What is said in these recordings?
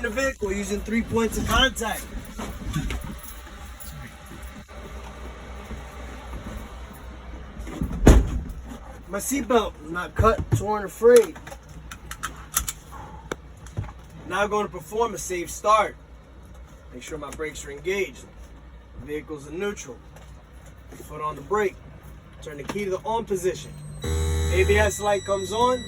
entering the vehicle using 3 points of contact. My seatbelt is not cut, torn, or frayed. Now I'm going to perform a safe start. Make sure my brakes are engaged. The vehicle's in neutral. Foot on the brake. Turn the key to the on position. ABS light comes on.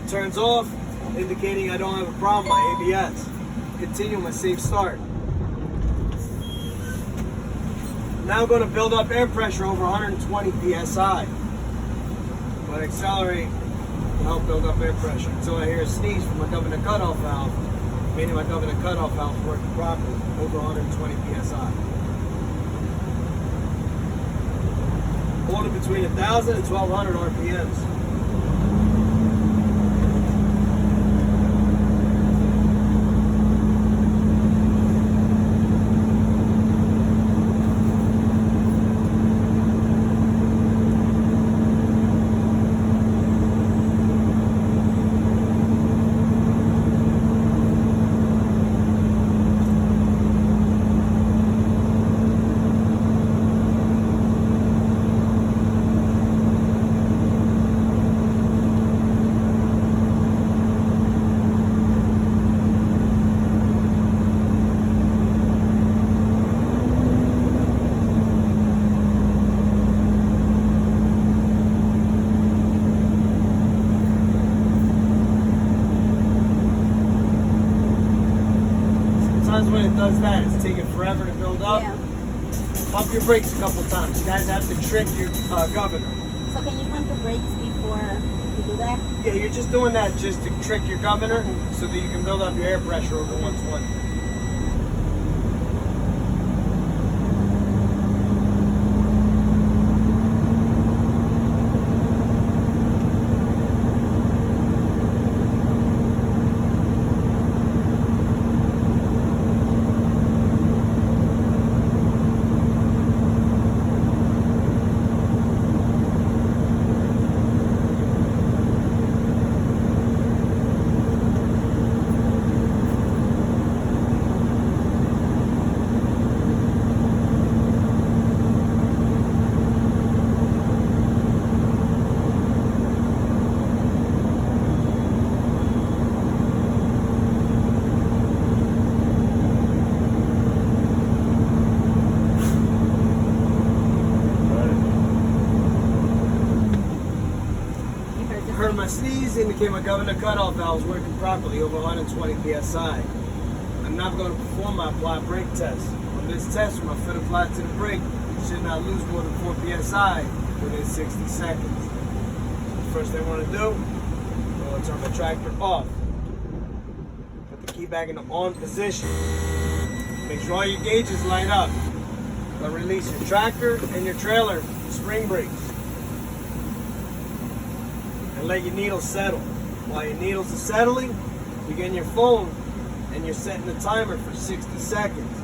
Turns off, indicating I don't have a problem with my ABS. Continue my safe start. Now I'm going to build up air pressure over 120 psi. I'm going to accelerate to help build up air pressure until I hear a sneeze from my governor cutoff valve, meaning my governor cutoff valve is working properly, over 120 psi. Hold it between 1,000 and 1,200 RPMs. When it does that, it's taking forever to build up. Yeah. Pump your brakes a couple times. You guys have to trick your governor. So can you pump the brakes before you do that? Yeah, you're just doing that just to trick your governor so that you can build up your air pressure over 120. Heard my sneeze indicate my governor cutoff valve is working properly over 120 psi. I'm now going to perform my applied brake test. On this test, with my foot applied to the brake, you should not lose more than 4 psi within 60 seconds. The first thing I want to do, I'm going to turn my tractor off. Put the key back in the on position. Make sure all your gauges line up. But release your tractor and your trailer spring brakes. And let your needles settle. While your needles are settling, you get in your phone and you're setting the timer for 60 seconds.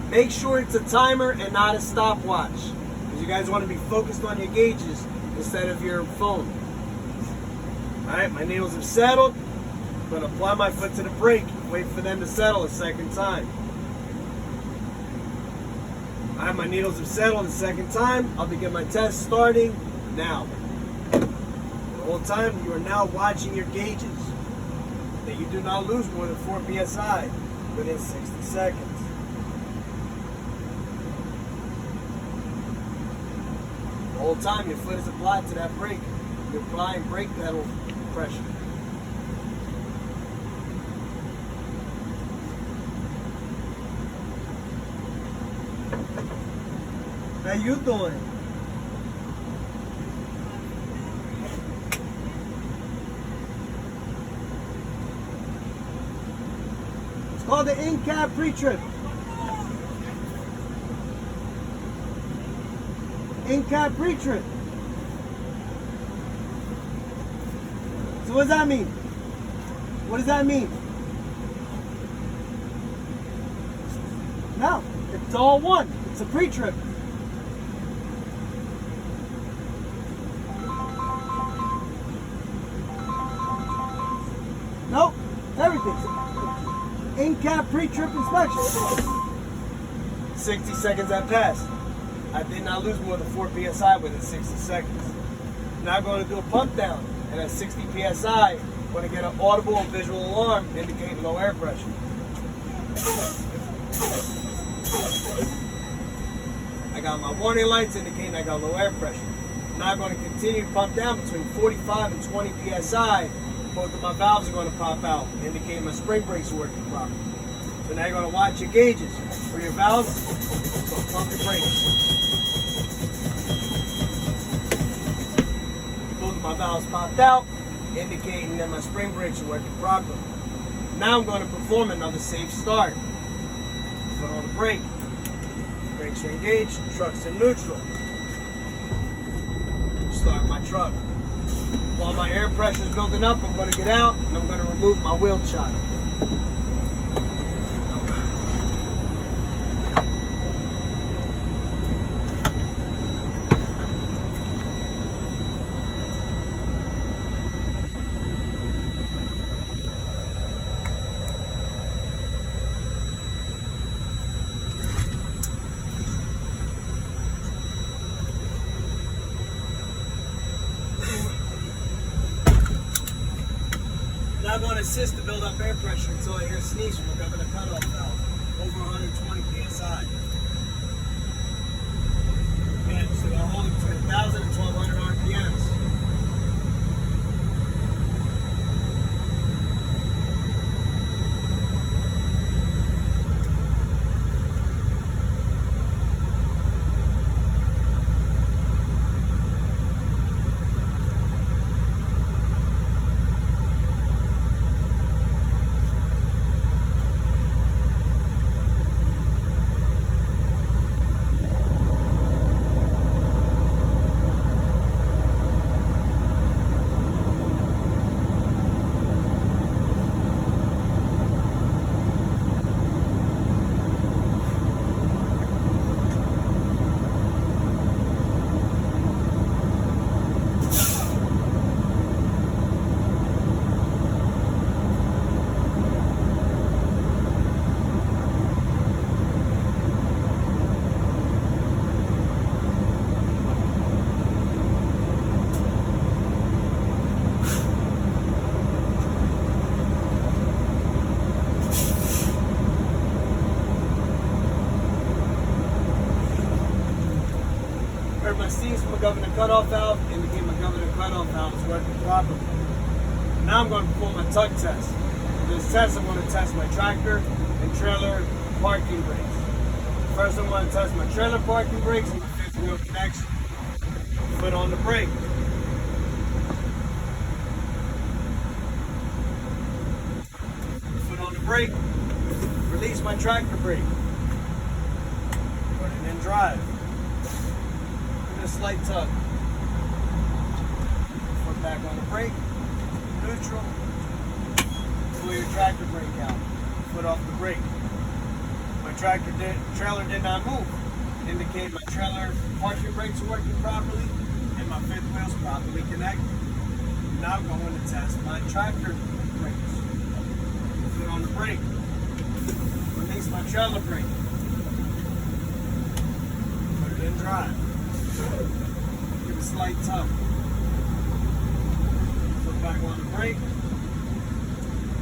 Make sure it's a timer and not a stopwatch, because you guys want to be focused on your gauges instead of your phone. Alright, my needles have settled. I'm going to apply my foot to the brake, wait for them to settle a second time. Alright, my needles have settled a second time. I'll begin my test starting now. The whole time you are now watching your gauges, that you do not lose more than 4 psi within 60 seconds. The whole time your foot is applied to that brake, you're applying brake pedal pressure. How you doing? It's called the in-cab pre-trip. In-cab pre-trip. So what does that mean? What does that mean? No, it's all one. It's a pre-trip. Nope, everything. in-cab pre-trip inspection. 60 seconds have passed. I did not lose more than 4 psi within 60 seconds. Now I'm going to do a pump down, and at 60 psi, I'm going to get an audible and visual alarm indicating low air pressure. I got my warning lights indicating I got low air pressure. Now I'm going to continue to pump down between 45 and 20 psi. Both of my valves are going to pop out, indicating my spring brakes are working properly. So now you're going to watch your gauges for your valves. So pump your brakes. Both of my valves popped out, indicating that my spring brakes are working properly. Now I'm going to perform another safe start. Foot on the brake. Brakes are engaged, truck's in neutral. Start my truck. While my air pressure is building up, I'm going to get out and I'm going to remove my wheel chock. Now I'm going to assist to build up air pressure until I hear a sneeze from the governor cutoff valve, over 120 psi. And so I'll hold it between 1,000 and 1,200 RPMs. Heard my sneeze from a governor cutoff valve, indicating my governor cutoff valve is working properly. Now I'm going to perform my tug test. For this test, I'm going to test my tractor and trailer parking brakes. First, I'm going to test my trailer parking brakes and my fifth wheel connection. Foot on the brake. Foot on the brake. Release my tractor brake. Put it in drive. A slight tug. Foot back on the brake, neutral. Pull your tractor brake out. Foot off the brake. My trailer did not move. Indicate my trailer parking brakes are working properly and my fifth wheel's properly connected. Now I'm going to test my tractor brakes. Foot on the brake. Release my trailer brake. Put it in drive. Give a slight tug. Foot back on the brake.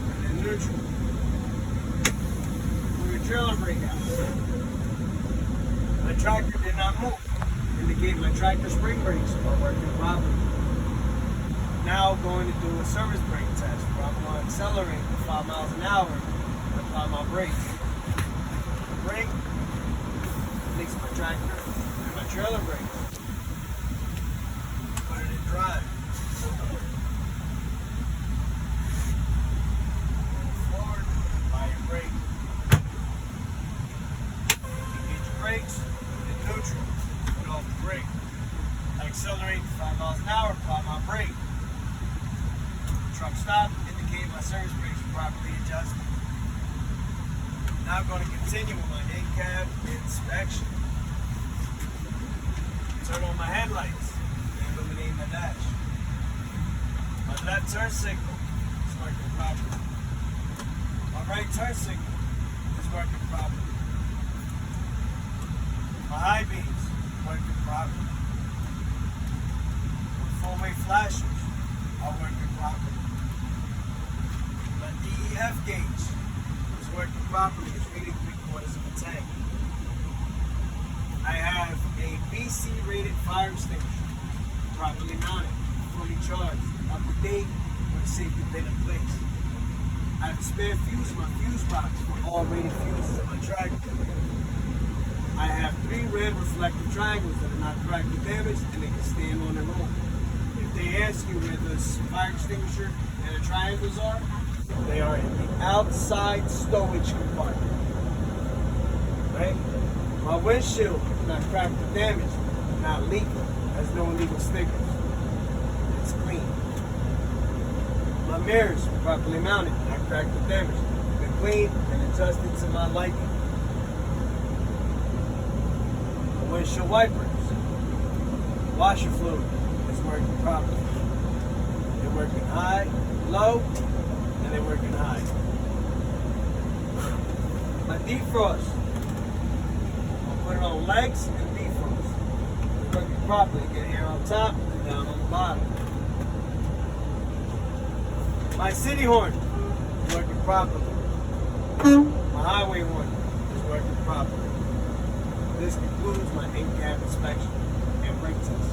And then neutral. Pull your trailer brake out. My tractor did not move. Indicate my tractor spring brakes are working properly. Now I'm going to do a service brake test where I'm going to accelerate to 5 miles an hour and apply my brakes. Brake. Release my tractor and my trailer brakes. Drive. Forward, apply your brake. Engage your brakes, and neutral. Put off the brake. I accelerate to 5 miles an hour, apply my brake. Truck stop, indicate my service brakes are properly adjusted. Now I'm going to continue with my in-cab inspection. Turn on my headlights. Illuminating the dash. My left turn signal is working properly. My right turn signal is working properly. My high beams working properly. My four-way flashers are working properly. My DEF gauge is working properly. It's reading 3/4 of a tank. I have a BC rated fire extinguisher, properly mounted, fully charged, up to date, with a safety pin in place. I have a spare fuse in my fuse box for all rated fuses in my tractor. I have 3 red reflective triangles that are not cracked or damaged and they can stand on their own. If they ask you where the fire extinguisher and the triangles are, they are in the outside stowage compartment. Right? My windshield is not cracked or damaged, not leaking, has no illegal stickers. It's clean. My mirrors are properly mounted, not cracked or damaged. They're clean and adjusted to my liking. The windshield wipers, washer fluid is working properly. They're working high, low, and they're working high. My defrost, put it on legs and defrost. It's working properly. Get air on top and down on the bottom. My city horn is working properly. My highway horn is working properly. This concludes my in-cab inspection and brake test.